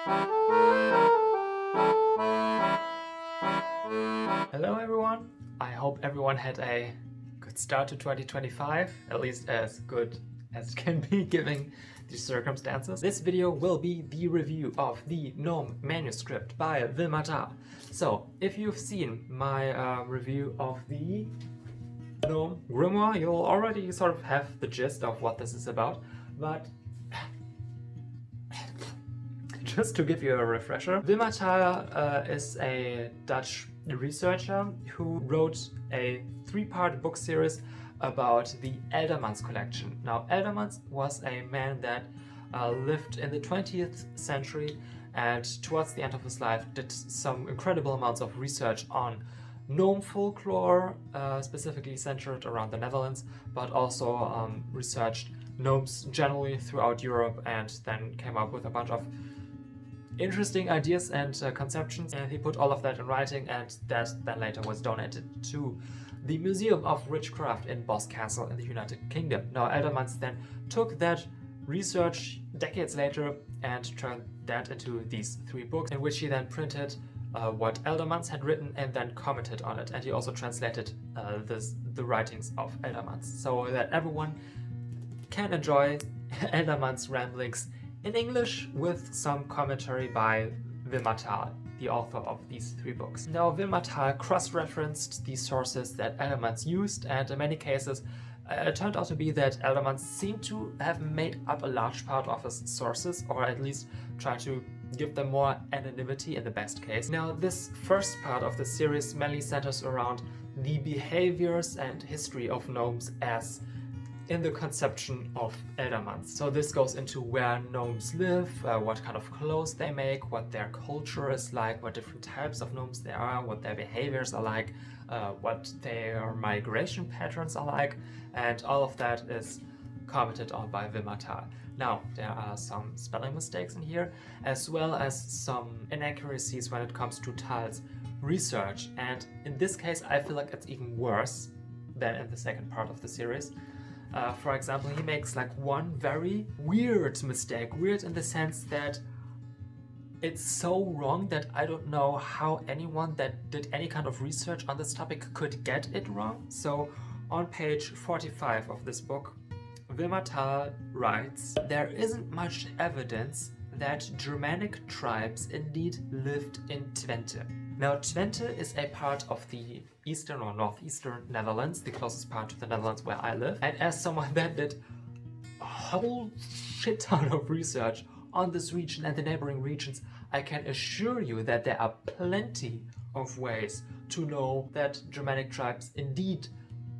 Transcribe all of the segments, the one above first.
Hello everyone! I hope everyone had a good start to 2025, at least as good as it can be given the circumstances. This video will be the review of the Gnome manuscript by 𝔬𝔢𝔨𝔢𝔫𝔨𝔶𝔨𝔢𝔫𝔨. So, if you've seen my review of the Gnome grimoire, you'll already sort of have the gist of what this is about, but just to give you a refresher, 𝔬𝔢𝔨𝔢𝔫𝔨𝔀 is a Dutch researcher who wrote a three-part book series about the Eldermans collection. Now, Eldermans was a man that lived in the 20th century and towards the end of his life did some incredible amounts of research on Gnome folklore, specifically centered around the Netherlands, but also researched gnomes generally throughout Europe, and then came up with a bunch of interesting ideas and conceptions, and he put all of that in writing, and that then later was donated to the Museum of Witchcraft in Boscastle in the United Kingdom. Now, Eldermans then took that research decades later and turned that into these three books, in which he then printed what Eldermans had written and then commented on it, and he also translated the writings of Eldermans so that everyone can enjoy Eldermans' ramblings in English with some commentary by 𝔬𝔢𝔨𝔨𝔢𝔫𝔨𝔨, the author of these three books. Now, 𝔬𝔢𝔨𝔨𝔨 cross-referenced the sources that Eldermans used, and in many cases it turned out to be that Eldermans seemed to have made up a large part of his sources, or at least try to give them more anonymity in the best case. Now, this first part of the series mainly centers around the behaviors and history of gnomes as in the conception of Eldermans. So this goes into where gnomes live, what kind of clothes they make, what their culture is like, what different types of gnomes there are, what their behaviors are like, what their migration patterns are like, and all of that is commented on by 𝔬𝔢𝔨𝔨𝔨. Now, there are some spelling mistakes in here, as well as some inaccuracies when it comes to Thal's research, and in this case I feel like it's even worse than in the second part of the series. For example, he makes like one very weird mistake. Weird in the sense that it's so wrong that I don't know how anyone that did any kind of research on this topic could get it wrong. So on page 45 of this book, 𝔬𝔢𝔨𝔨𝔨 writes, "There isn't much evidence that Germanic tribes indeed lived in Twente." Now, Twente is a part of the eastern or northeastern Netherlands, the closest part to the Netherlands where I live. And as someone that did a whole shit ton of research on this region and the neighboring regions, I can assure you that there are plenty of ways to know that Germanic tribes indeed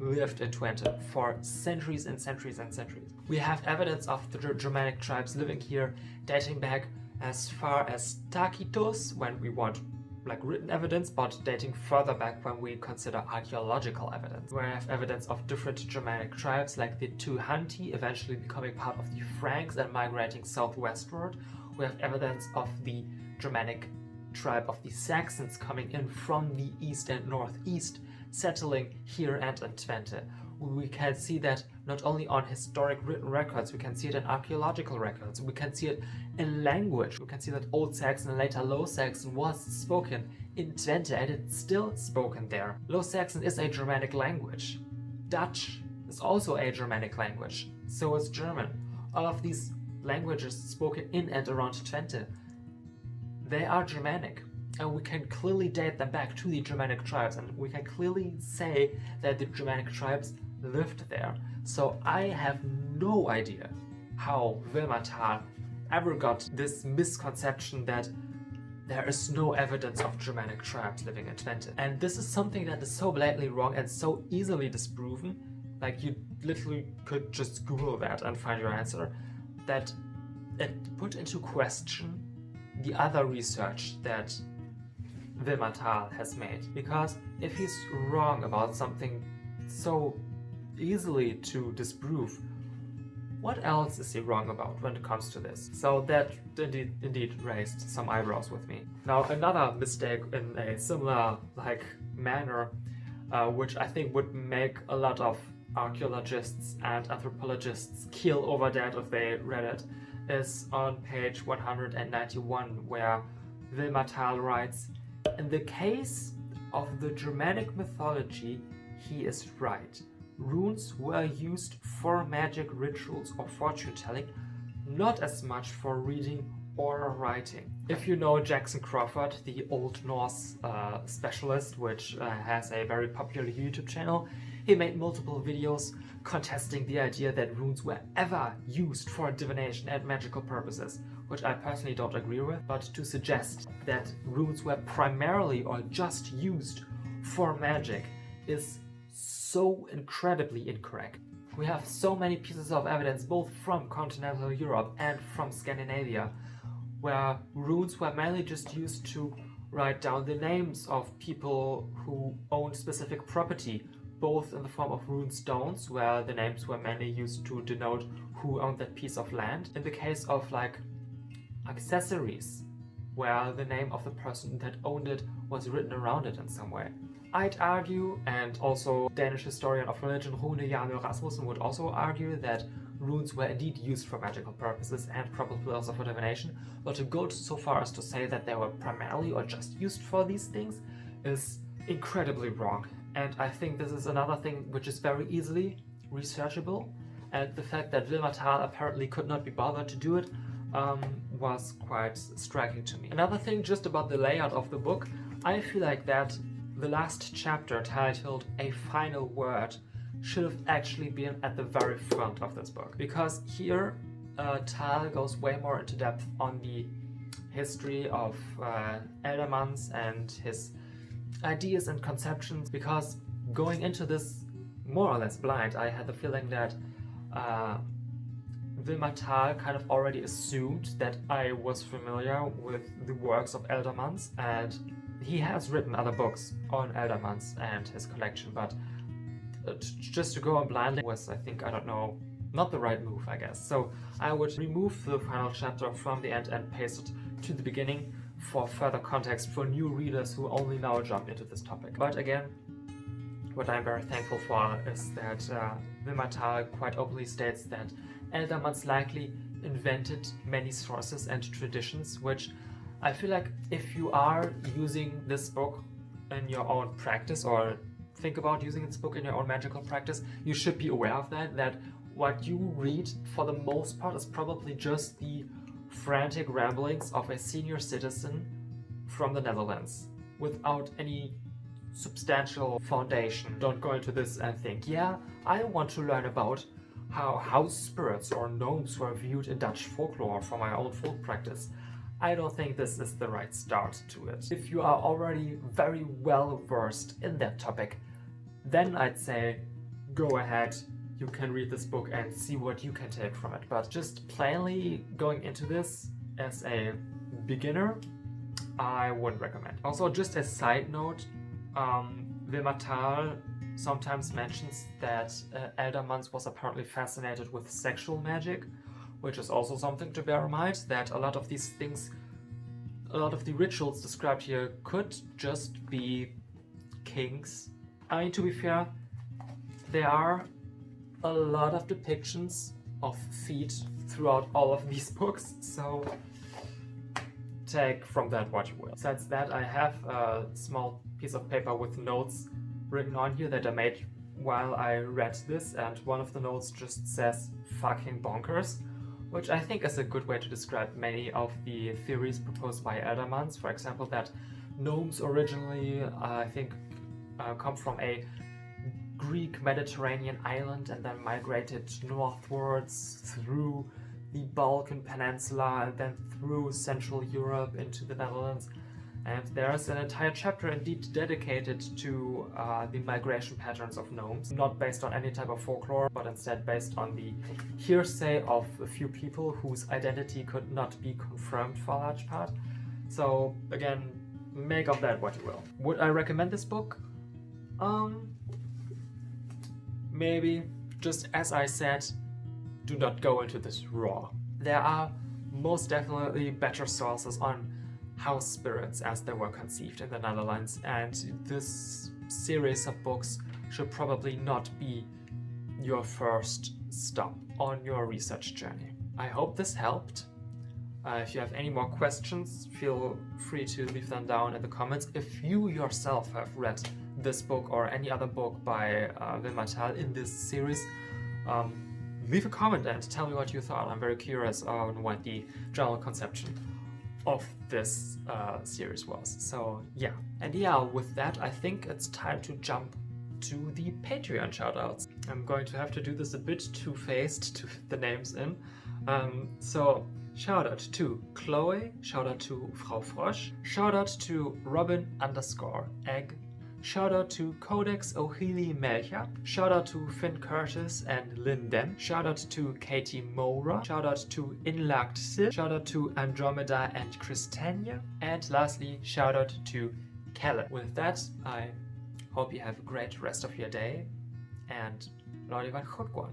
lived in Twente for centuries and centuries and centuries. We have evidence of the Germanic tribes living here dating back as far as Tacitus, when we want like written evidence, but dating further back when we consider archaeological evidence. We have evidence of different Germanic tribes like the 𝔬𝔨𝔨𝔨𝔨 eventually becoming part of the Franks and migrating southwestward. We have evidence of the Germanic tribe of the Saxons coming in from the east and northeast, settling here and in Twente. We can see that not only on historic written records, we can see it in archaeological records, we can see it in language. We can see that Old Saxon and later Low Saxon was spoken in Twente, and it's still spoken there. Low Saxon is a Germanic language. Dutch is also a Germanic language. So is German. All of these languages spoken in and around Twente, they are Germanic. And we can clearly date them back to the Germanic tribes, and we can clearly say that the Germanic tribes lived there. So I have no idea how 𝔬𝔢𝔨𝔨𝔨 ever got this misconception that there is no evidence of Germanic tribes living in Twente. And this is something that is so blatantly wrong and so easily disproven, like you literally could just Google that and find your answer, that it put into question the other research that 𝔬𝔢𝔨𝔨𝔨 has made. Because if he's wrong about something so easily to disprove, what else is he wrong about when it comes to this? So that indeed raised some eyebrows with me. Now, another mistake in a similar manner, which I think would make a lot of archaeologists and anthropologists keel over that if they read it, is on page 191, where Gnome writes, "In the case of the Germanic mythology, he is right. Runes were used for magic rituals or fortune-telling, not as much for reading or writing." If you know Jackson Crawford, the Old Norse specialist, which has a very popular YouTube channel, he made multiple videos contesting the idea that runes were ever used for divination and magical purposes, which I personally don't agree with, but to suggest that runes were primarily or just used for magic is so incredibly incorrect. We have so many pieces of evidence both from continental Europe and from Scandinavia, where runes were mainly just used to write down the names of people who owned specific property, both in the form of rune stones, where the names were mainly used to denote who owned that piece of land. In the case of like accessories, where the name of the person that owned it was written around it in some way. I'd argue, and also Danish historian of religion 𝔖𝔨𝔫𝔨𝔶𝔨𝔢𝔫 would also argue, that runes were indeed used for magical purposes and probably also for divination, but to go so far as to say that they were primarily or just used for these things is incredibly wrong. And I think this is another thing which is very easily researchable, and the fact that Gnome apparently could not be bothered to do it was quite striking to me. Another thing just about the layout of the book, I feel like that the last chapter, titled A Final Word, should have actually been at the very front of this book, because here Tal goes way more into depth on the history of Eldermans and his ideas and conceptions, because going into this more or less blind, I had the feeling that Gnome kind of already assumed that I was familiar with the works of Eldermans, and he has written other books on Eldermans and his collection, but just to go on blindly was, I think, I don't know, not the right move, I guess. So I would remove the final chapter from the end and paste it to the beginning for further context for new readers who only now jump into this topic. But again, what I'm very thankful for is that Gnome quite openly states that Eldermans likely invented many sources and traditions, which I feel like if you are using this book in your own practice, or think about using this book in your own magical practice, you should be aware of that what you read for the most part is probably just the frantic ramblings of a senior citizen from the Netherlands without any substantial foundation. Don't go into this and think, yeah, I want to learn about how house spirits or gnomes were viewed in Dutch folklore for my own folk practice. I don't think this is the right start to it. If you are already very well versed in that topic, then I'd say go ahead, you can read this book and see what you can take from it. But just plainly going into this as a beginner, I wouldn't recommend. Also, just a side note, Gnome sometimes mentions that Eldermans was apparently fascinated with sexual magic, which is also something to bear in mind, that a lot of these things, a lot of the rituals described here could just be kinks. I mean, to be fair, there are a lot of depictions of feet throughout all of these books, so take from that what you will. Besides that, I have a small piece of paper with notes written on here that I made while I read this, and one of the notes just says "fucking bonkers," which I think is a good way to describe many of the theories proposed by Eldermans. For example, that gnomes originally, I think, come from a Greek Mediterranean island and then migrated northwards through the Balkan Peninsula and then through Central Europe into the Netherlands. And there's an entire chapter indeed dedicated to the migration patterns of gnomes, not based on any type of folklore, but instead based on the hearsay of a few people whose identity could not be confirmed for a large part. So again, make of that what you will. Would I recommend this book? Maybe. Just as I said, do not go into this raw. There are most definitely better sources on house spirits as they were conceived in the Netherlands, and this series of books should probably not be your first stop on your research journey. I hope this helped. If you have any more questions, feel free to leave them down in the comments. If you yourself have read this book or any other book by 𝔬𝔢𝔨 in this series, leave a comment and tell me what you thought. I'm very curious on what the general conception of this series was. So yeah, and yeah, with that I think it's time to jump to the Patreon shoutouts. I'm going to have to do this a bit two-faced to fit the names in. So shoutout to Chloe, shoutout to Frau Frosch, shoutout to Robin_egg, shoutout to Codex 𝔖𝔭𝔬𝔢𝔨𝔶𝔨𝔢𝔫𝔨, shoutout to Finn Curtis and Lynn Dem, shoutout to Katie Mora, shoutout to Inlagt Sil, shoutout to Andromeda and Christania, and lastly shoutout to Kellen. With that, I hope you have a great rest of your day, and Leute, waren goed gewoon.